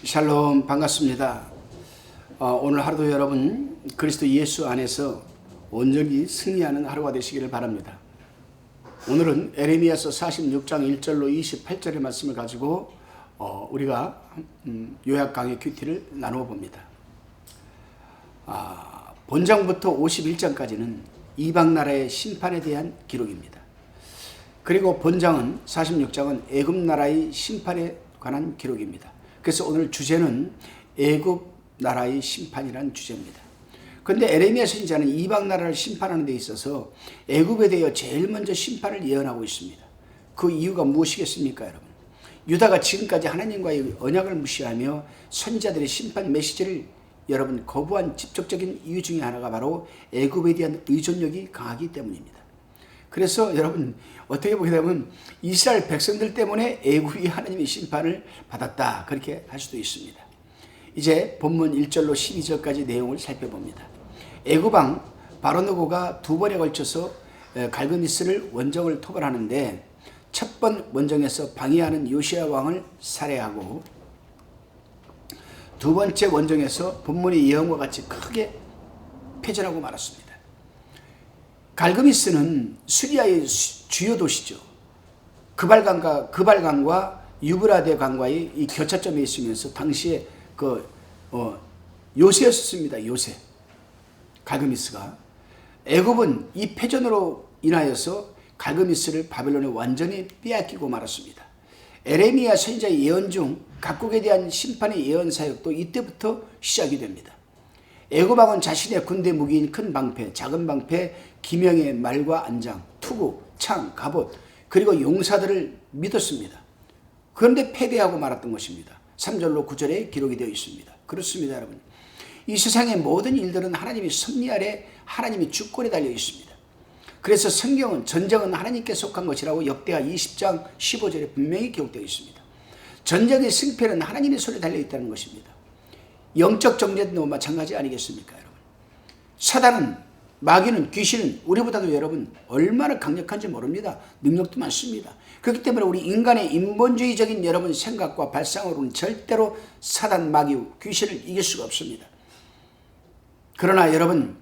샬롬, 반갑습니다. 오늘 하루도 여러분 그리스도 예수 안에서 온전히 승리하는 하루가 되시기를 바랍니다. 오늘은 에레미야서 46장 1절로 28절의 말씀을 가지고 우리가 요약 강의 큐티를 나누어 봅니다. 본장부터 51장까지는 이방 나라의 심판에 대한 기록입니다. 그리고 본장은 46장은 애굽 나라의 심판에 관한 기록입니다. 그래서 오늘 주제는 애굽 나라의 심판이라는 주제입니다. 그런데 에레미야 선지자는 이방 나라를 심판하는 데 있어서 애굽에 대해 제일 먼저 심판을 예언하고 있습니다. 그 이유가 무엇이겠습니까, 여러분? 유다가 지금까지 하나님과의 언약을 무시하며 선지자들의 심판 메시지를 여러분 거부한 직접적인 이유 중에 하나가 바로 애굽에 대한 의존력이 강하기 때문입니다. 그래서 여러분 어떻게 보게 되면 이스라엘 백성들 때문에 애굽이 하나님의 심판을 받았다, 그렇게 할 수도 있습니다. 이제 본문 1절로 12절까지 내용을 살펴봅니다. 애굽왕 바로느고가 두 번에 걸쳐서 갈그미스를 원정을 토벌하는데 첫 번 원정에서 방해하는 요시야 왕을 살해하고 두 번째 원정에서 본문의 예언과 같이 크게 패전하고 말았습니다. 갈그미스는 수리아의 주요 도시죠. 그발강과 유브라데 강과의 이 교차점에 있으면서 당시에 요새였습니다. 요새. 갈그미스가. 애굽은 이 패전으로 인하여서 갈그미스를 바벨론에 완전히 빼앗기고 말았습니다. 에레미야 선지자의 예언 중 각국에 대한 심판의 예언 사역도 이때부터 시작이 됩니다. 애굽왕은 자신의 군대 무기인 큰 방패, 작은 방패, 기명의 말과 안장, 투구, 창, 갑옷, 그리고 용사들을 믿었습니다. 그런데 패배하고 말았던 것입니다. 3절로 9절에 기록이 되어 있습니다. 그렇습니다, 여러분. 이 세상의 모든 일들은 하나님의 섭리 아래 하나님의 주권에 달려 있습니다. 그래서 성경은 전쟁은 하나님께 속한 것이라고 역대하 20장 15절에 분명히 기록되어 있습니다. 전쟁의 승패는 하나님의 손에 달려 있다는 것입니다. 영적 정죄도 마찬가지 아니겠습니까, 여러분? 사단은, 마귀는, 귀신은 우리보다도 여러분 얼마나 강력한지 모릅니다. 능력도 많습니다. 그렇기 때문에 우리 인간의 인본주의적인 여러분 생각과 발상으로는 절대로 사단, 마귀, 귀신을 이길 수가 없습니다. 그러나 여러분,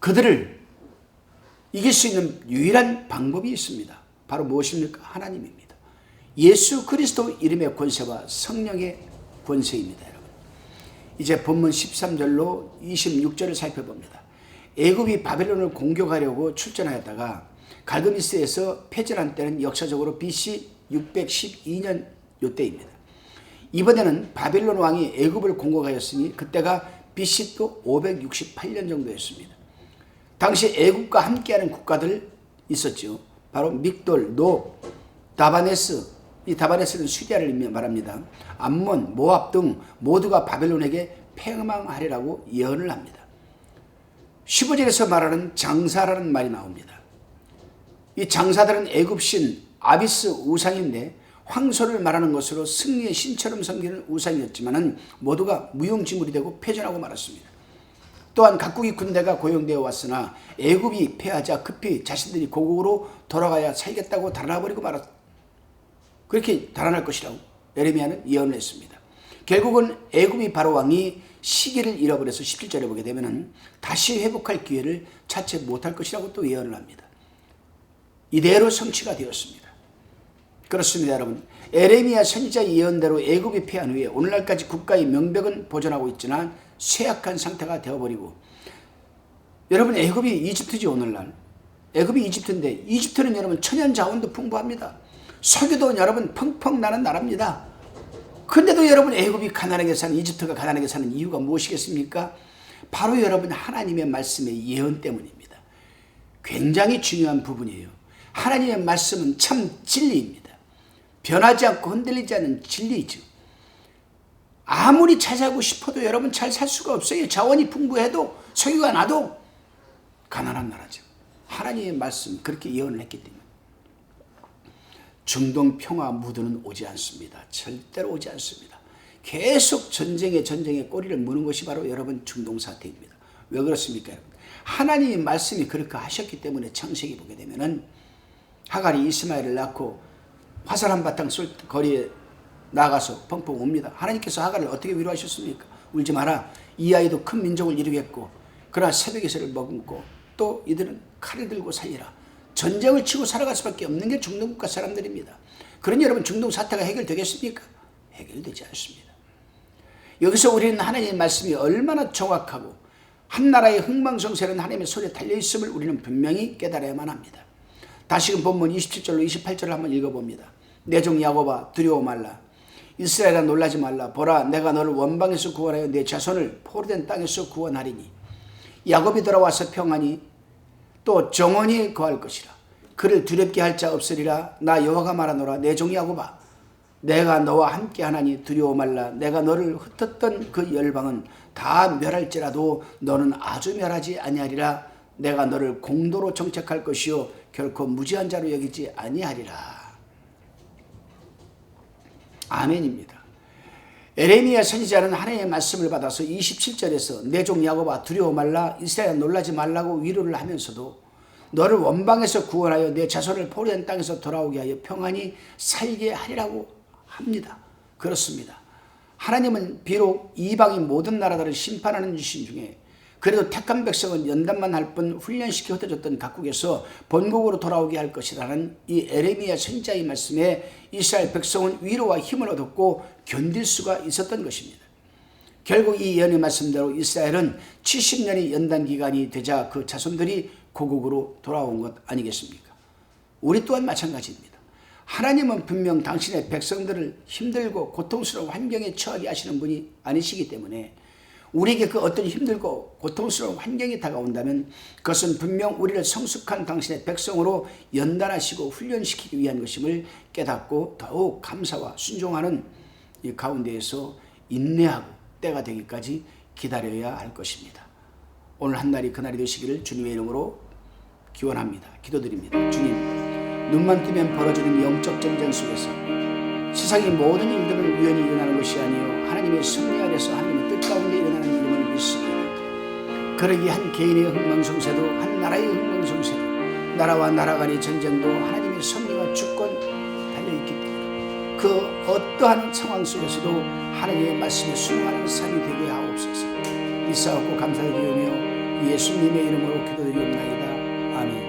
그들을 이길 수 있는 유일한 방법이 있습니다. 바로 무엇입니까? 하나님입니다. 예수 그리스도 이름의 권세와 성령의 권세입니다, 여러분. 이제 본문 13절로 26절을 살펴봅니다. 애굽이 바벨론을 공격하려고 출전하였다가 갈그미스에서 패전한 때는 역사적으로 BC 612년 요때입니다. 이번에는 바벨론 왕이 애굽을 공격하였으니 그때가 BC 또 568년 정도였습니다. 당시 애굽과 함께하는 국가들 있었죠. 바로 믹돌, 노, 다바네스, 이 다바네스는 시리아를 말합니다. 암몬, 모압 등 모두가 바벨론에게 패망하리라고 예언을 합니다. 15절에서 말하는 장사라는 말이 나옵니다. 이 장사들은 애굽신 아비스 우상인데 황소를 말하는 것으로 승리의 신처럼 섬기는 우상이었지만 모두가 무용지물이 되고 패전하고 말았습니다. 또한 각국의 군대가 고용되어 왔으나 애굽이 패하자 급히 자신들이 고국으로 돌아가야 살겠다고 달아나버리고 말았다. 그렇게 달아날 것이라고 에레미야는 예언을 했습니다. 결국은 애굽이 바로 왕이 시기를 잃어버려서 17절에 보게 되면 다시 회복할 기회를 찾지 못할 것이라고 또 예언을 합니다. 이대로 성취가 되었습니다. 그렇습니다, 여러분. 에레미야 선지자 예언대로 애굽이 패한 후에 오늘날까지 국가의 명백은 보존하고 있지만 쇠약한 상태가 되어버리고, 여러분 애굽이 이집트지. 오늘날 애굽이 이집트인데 이집트는 여러분 천연 자원도 풍부합니다. 석유도 여러분 펑펑 나는 나라입니다. 그런데도 여러분 애굽이 가난하게 사는, 이집트가 가난하게 사는 이유가 무엇이겠습니까? 바로 여러분 하나님의 말씀의 예언 때문입니다. 굉장히 중요한 부분이에요. 하나님의 말씀은 참 진리입니다. 변하지 않고 흔들리지 않는 진리죠. 아무리 잘 살고 싶어도 여러분 잘 살 수가 없어요. 자원이 풍부해도 석유가 나도 가난한 나라죠. 하나님의 말씀 그렇게 예언을 했기 때문에 중동 평화 무드는 오지 않습니다. 절대로 오지 않습니다. 계속 전쟁에 꼬리를 무는 것이 바로 여러분 중동 사태입니다. 왜 그렇습니까, 여러분? 하나님의 말씀이 그렇게 하셨기 때문에 창세기 보게 되면은 하갈이 이스마엘을 낳고 화살 한 바탕 쏠 거리에 나가서 펑펑 웁니다. 하나님께서 하갈을 어떻게 위로하셨습니까? 울지 마라. 이 아이도 큰 민족을 이루겠고 그러나 새벽에서를 머금고 또 이들은 칼을 들고 살리라. 전쟁을 치고 살아갈 수밖에 없는 게 중동 국가 사람들입니다. 그러니 여러분 중동 사태가 해결되겠습니까? 해결되지 않습니다. 여기서 우리는 하나님의 말씀이 얼마나 정확하고 한 나라의 흥망성쇠는 하나님의 손에 달려있음을 우리는 분명히 깨달아야만 합니다. 다시금 본문 27절로 28절을 한번 읽어봅니다. 내 종 야곱아 두려워 말라. 이스라엘아 놀라지 말라. 보라 내가 너를 원방에서 구원하여 내 자손을 포로된 땅에서 구원하리니 야곱이 돌아와서 평안히 또 정원히 거할 것이라. 그를 두렵게 할 자 없으리라. 나 여호와가 말하노라. 내 종 야곱아 내가 너와 함께 하나니 두려워 말라. 내가 너를 흩었던 그 열방은 다 멸할지라도 너는 아주 멸하지 아니하리라. 내가 너를 공도로 정책할 것이요 결코 무지한 자로 여기지 아니하리라. 아멘입니다. 에레미야 선지자는 하나님의 말씀을 받아서 27절에서 내 종 야곱아 두려워 말라. 이스라엘 놀라지 말라고 위로를 하면서도 너를 원방에서 구원하여 내 자손을 포로된 땅에서 돌아오게 하여 평안히 살게 하리라고 합니다. 그렇습니다. 하나님은 비록 이방인 모든 나라들을 심판하는 주신 중에 그래도 택한 백성은 연단만 할 뿐 훈련시켜 흩어졌던 각국에서 본국으로 돌아오게 할 것이라는 이 에레미야 선지자의 말씀에 이스라엘 백성은 위로와 힘을 얻었고 견딜 수가 있었던 것입니다. 결국 이 예언의 말씀대로 이스라엘은 70년의 연단 기간이 되자 그 자손들이 고국으로 돌아온 것 아니겠습니까? 우리 또한 마찬가지입니다. 하나님은 분명 당신의 백성들을 힘들고 고통스러운 환경에 처하게 하시는 분이 아니시기 때문에 우리에게 그 어떤 힘들고 고통스러운 환경이 다가온다면 그것은 분명 우리를 성숙한 당신의 백성으로 연단하시고 훈련시키기 위한 것임을 깨닫고 더욱 감사와 순종하는 이 가운데에서 인내하고 때가 되기까지 기다려야 할 것입니다. 오늘 한날이 그날이 되시기를 주님의 이름으로 기원합니다. 기도드립니다. 주님, 눈만 뜨면 벌어지는 영적 전쟁 속에서 세상의 모든 일들은 우연히 일어나는 것이 아니요 하나님의 섭리 아래서 하나님의 뜻 가운데 일어나는 일임을 믿습니다. 그러기 한 개인의 흥망성쇠도 한 나라의 흥망성쇠도 나라와 나라 간의 전쟁도 하나님의 섭리와 주권 달려있기 때문에 그 어떠한 상황 속에서도 하나님의 말씀에 순응하는 삶이 되게 하옵소서. 이사옵고 감사드리오며 예수님의 이름으로 기도드리옵나이다. 아멘.